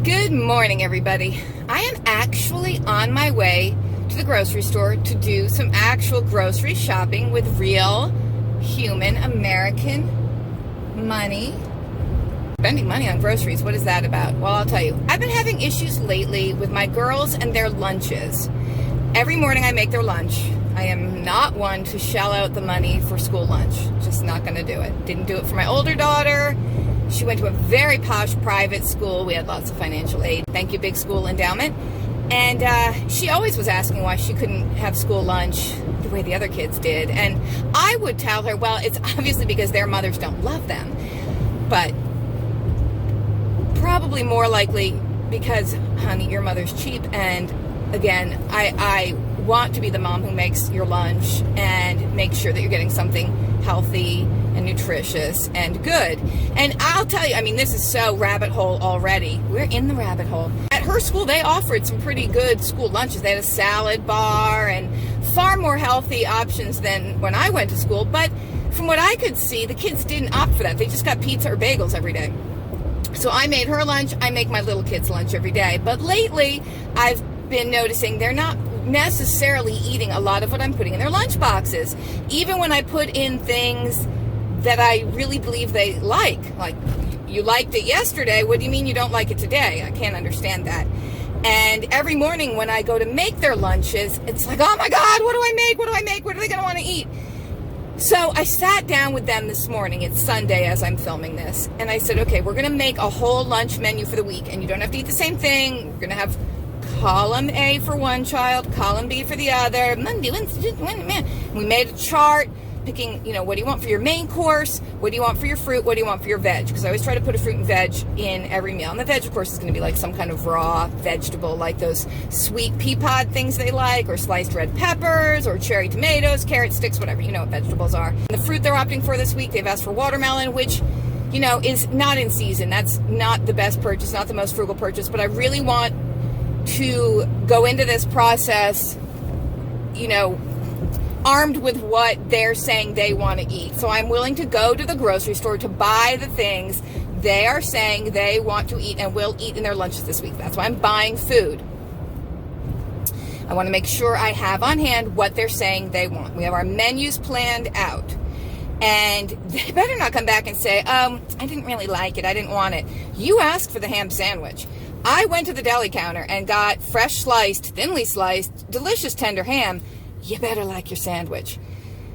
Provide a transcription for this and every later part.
Good morning, everybody. I am actually on my way to the grocery store to do some actual grocery shopping with real human American money. Spending money on groceries, what is that about? Well, I'll tell you. I've been having issues lately with my girls and their lunches. Every morning I make their lunch. I am not one to shell out the money for school lunch. Just not going to do it. Didn't do it for my older daughter. She went to a very posh private school. We had lots of financial aid. Thank you, big school endowment. And she always was asking why she couldn't have school lunch the way the other kids did. And I would tell her, well, it's obviously because their mothers don't love them. But probably more likely because, honey, your mother's cheap. And again, I want to be the mom who makes your lunch and make sure that you're getting something healthy and nutritious and good. And I'll tell you, I mean, this is so rabbit hole already. We're in the rabbit hole. At her school, they offered some pretty good school lunches. They had a salad bar and far more healthy options than when I went to school. But from what I could see, the kids didn't opt for that. They just got pizza or bagels every day. So I made her lunch. I make my little kids lunch every day. But lately, I've been noticing they're not necessarily eating a lot of what I'm putting in their lunch boxes. Even when I put in things that I really believe they like you liked it yesterday, what do you mean you don't like it today? I can't understand that. And every morning when I go to make their lunches, it's like, oh my God, what do I make? What do I make? What are they going to want to eat? So I sat down with them this morning. It's Sunday as I'm filming this. And I said, okay, we're going to make a whole lunch menu for the week. And you don't have to eat the same thing. We're going to have column A for one child, column B for the other. Monday, Wednesday, we made a chart picking, what do you want for your main course? What do you want for your fruit? What do you want for your veg? Because I always try to put a fruit and veg in every meal. And the veg, of course, is going to be like some kind of raw vegetable, like those sweet pea pod things they like, or sliced red peppers, or cherry tomatoes, carrot sticks, whatever. You know what vegetables are. And the fruit they're opting for this week, they've asked for watermelon, which is not in season. That's not the best purchase, not the most frugal purchase. But I really want to go into this process, armed with what they're saying they want to eat. So I'm willing to go to the grocery store to buy the things they are saying they want to eat and will eat in their lunches this week. That's why I'm buying food. I want to make sure I have on hand what they're saying they want. We have our menus planned out. And they better not come back and say, I didn't really like it. I didn't want it. You asked for the ham sandwich. I went to the deli counter and got fresh sliced, thinly sliced, delicious tender ham. You better like your sandwich.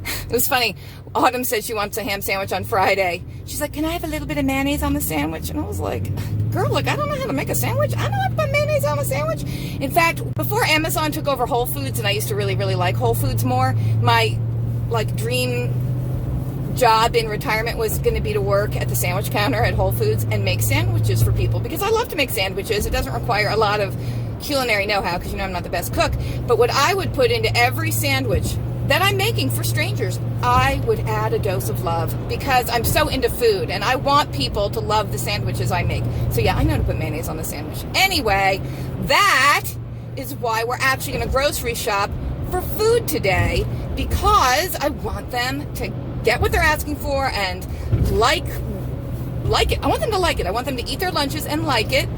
It was funny. Autumn said she wants a ham sandwich on Friday. She's like, can I have a little bit of mayonnaise on the sandwich? And I was like, girl, look, I don't know how to make a sandwich. I don't know how to put mayonnaise on a sandwich. In fact, before Amazon took over Whole Foods, and I used to really, really like Whole Foods more, my dream job in retirement was going to be to work at the sandwich counter at Whole Foods and make sandwiches for people, because I love to make sandwiches. It doesn't require a lot of culinary know-how, because I'm not the best cook. But what I would put into every sandwich that I'm making for strangers, I would add a dose of love, because I'm so into food and I want people to love the sandwiches I make. So yeah, I know to put mayonnaise on the sandwich. Anyway, that is why we're actually going to grocery shop for food today, because I want them to get what they're asking for and like it. I want them to like it. I want them to eat their lunches and like it.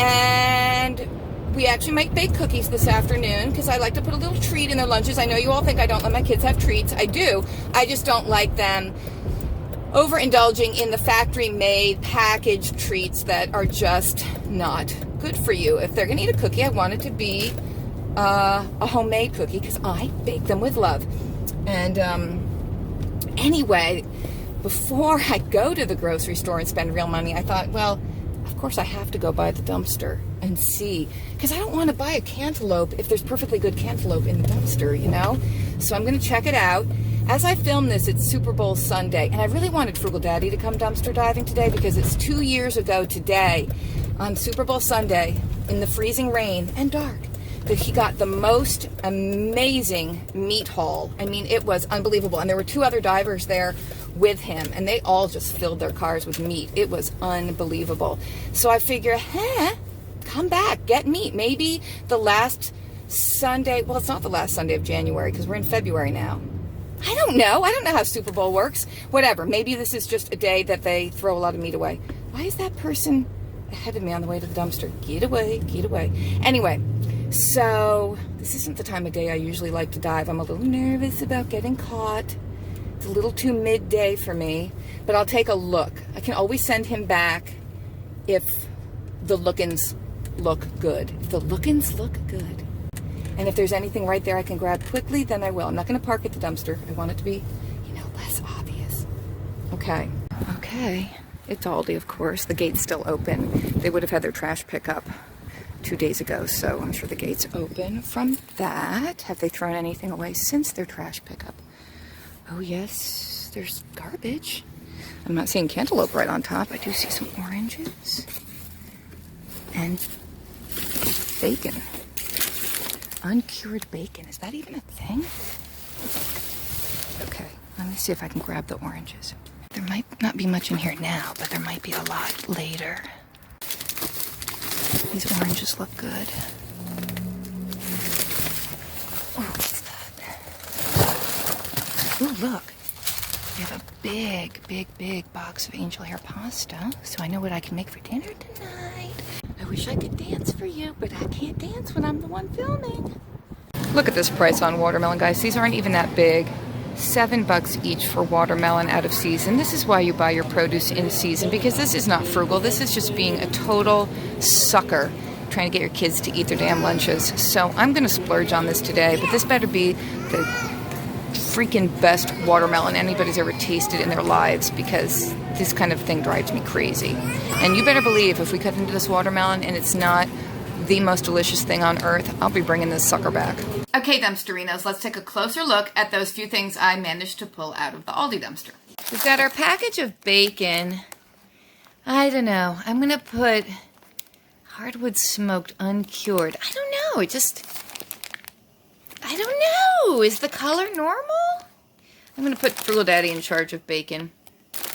And we actually might bake cookies this afternoon, because I like to put a little treat in their lunches. I know you all think I don't let my kids have treats. I do. I just don't like them overindulging in the factory-made packaged treats that are just not good for you. If they're going to eat a cookie, I want it to be a homemade cookie, because I bake them with love. And anyway, before I go to the grocery store and spend real money, I thought, well, of course I have to go by the dumpster and see, because I don't want to buy a cantaloupe if there's perfectly good cantaloupe in the dumpster, So I'm going to check it out. As I film this, it's Super Bowl Sunday, and I really wanted Frugal Daddy to come dumpster diving today, because it's 2 years ago today, on Super Bowl Sunday, in the freezing rain and dark, that he got the most amazing meat haul. I mean, it was unbelievable. And there were 2 other divers there with him, and they all just filled their cars with meat. It was unbelievable. So I figure, come back, get meat. Maybe the last Sunday, well, it's not the last Sunday of January, because we're in February now. I don't know. I don't know how Super Bowl works. Whatever. Maybe this is just a day that they throw a lot of meat away. Why is that person ahead of me on the way to the dumpster. Get away, get away. Anyway, so this isn't the time of day I usually like to dive. I'm a little nervous about getting caught. It's a little too midday for me, but I'll take a look. I can always send him back if the look-ins look good. If the look-ins look good. And if there's anything right there I can grab quickly, then I will. I'm not going to park at the dumpster. I want it to be, you know, less obvious. Okay. Okay. It's Aldi, of course. The gate's still open. They would have had their trash pickup 2 days ago, so I'm sure the gate's open from that. Have they thrown anything away since their trash pickup? Oh, yes. There's garbage. I'm not seeing cantaloupe right on top. I do see some oranges. And bacon. Uncured bacon. Is that even a thing? Okay, let me see if I can grab the oranges. There might not be much in here now, but there might be a lot later. These oranges look good. Oh, what's that? Ooh, look. We have a big box of angel hair pasta, so I know what I can make for dinner tonight. I wish I could dance for you, but I can't dance when I'm the one filming. Look at this price on watermelon, guys. These aren't even that big. $7 each for watermelon out of season. This is why you buy your produce in season, because this is not frugal. This is just being a total sucker, trying to get your kids to eat their damn lunches. So I'm going to splurge on this today, but this better be the freaking best watermelon anybody's ever tasted in their lives, because this kind of thing drives me crazy. And you better believe if we cut into this watermelon and it's not the most delicious thing on earth, I'll be bringing this sucker back. Okay, dumpsterinos, let's take a closer look at those few things I managed to pull out of the Aldi dumpster. We've got our package of bacon. I don't know. I'm going to put hardwood smoked uncured. I don't know. I don't know. Is the color normal? I'm going to put Frugal Daddy in charge of bacon.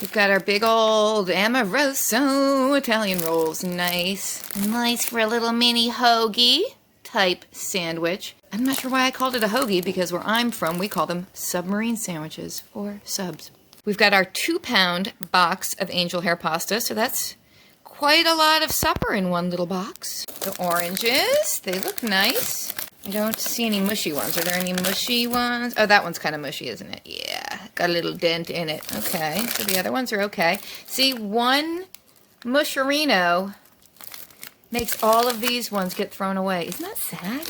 We've got our big old Amoroso Italian rolls. Nice. Nice for a little mini hoagie type sandwich. I'm not sure why I called it a hoagie, because where I'm from, we call them submarine sandwiches or subs. We've got our 2-pound box of angel hair pasta, so that's quite a lot of supper in one little box. The oranges, they look nice. I don't see any mushy ones. Are there any mushy ones? Oh, that one's kind of mushy, isn't it? Yeah, got a little dent in it. Okay, so the other ones are okay. See, one musherino makes all of these ones get thrown away. Isn't that sad?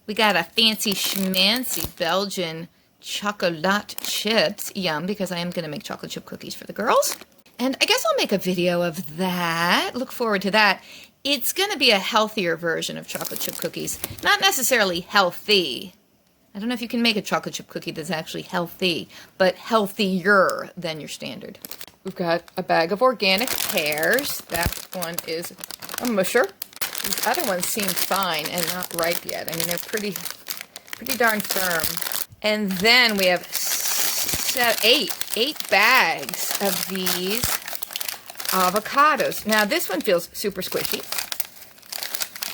We got a fancy schmancy Belgian chocolate chips. Yum, because I am going to make chocolate chip cookies for the girls. And I guess I'll make a video of that. Look forward to that. It's going to be a healthier version of chocolate chip cookies. Not necessarily healthy. I don't know if you can make a chocolate chip cookie that's actually healthy, but healthier than your standard. We've got a bag of organic pears. That one is a musher. These other ones seem fine and not ripe yet. I mean, they're pretty darn firm. And then we have eight bags of these avocados. Now, this one feels super squishy,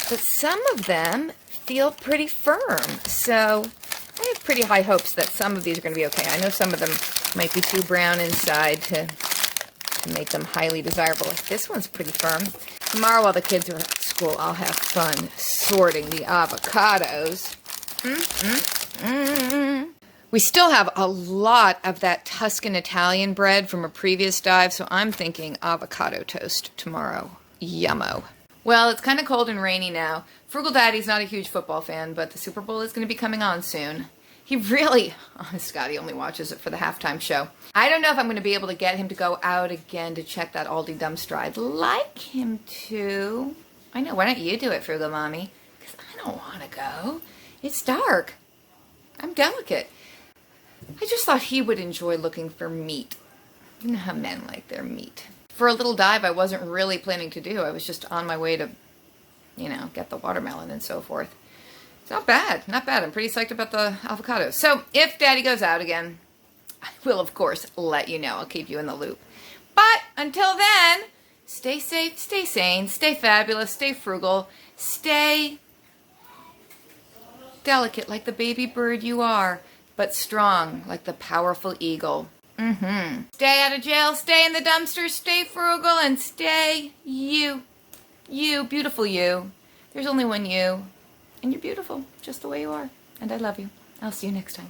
but some of them feel pretty firm. So I have pretty high hopes that some of these are going to be okay. I know some of them might be too brown inside to make them highly desirable. Like this one's pretty firm. Tomorrow, while the kids are at school, I'll have fun sorting the avocados. We still have a lot of that Tuscan Italian bread from a previous dive, so I'm thinking avocado toast tomorrow. Yummo. Well, it's kind of cold and rainy now. Frugal Daddy's not a huge football fan, but the Super Bowl is going to be coming on soon. He really, Scotty only watches it for the halftime show. I don't know if I'm going to be able to get him to go out again to check that Aldi dumpster. I'd like him to. I know, why don't you do it, Frugal Mommy? Because I don't want to go. It's dark. I'm delicate. I just thought he would enjoy looking for meat. You know how men like their meat. For a little dive I wasn't really planning to do. I was just on my way to, you know, get the watermelon and so forth. It's not bad. Not bad. I'm pretty psyched about the avocados. So if Daddy goes out again, I will, of course, let you know. I'll keep you in the loop. But until then, stay safe, stay sane, stay fabulous, stay frugal, stay delicate like the baby bird you are, but strong like the powerful eagle. Stay out of jail, stay in the dumpster, stay frugal, and stay you. You, beautiful you. There's only one you. And you're beautiful, just the way you are. And I love you. I'll see you next time.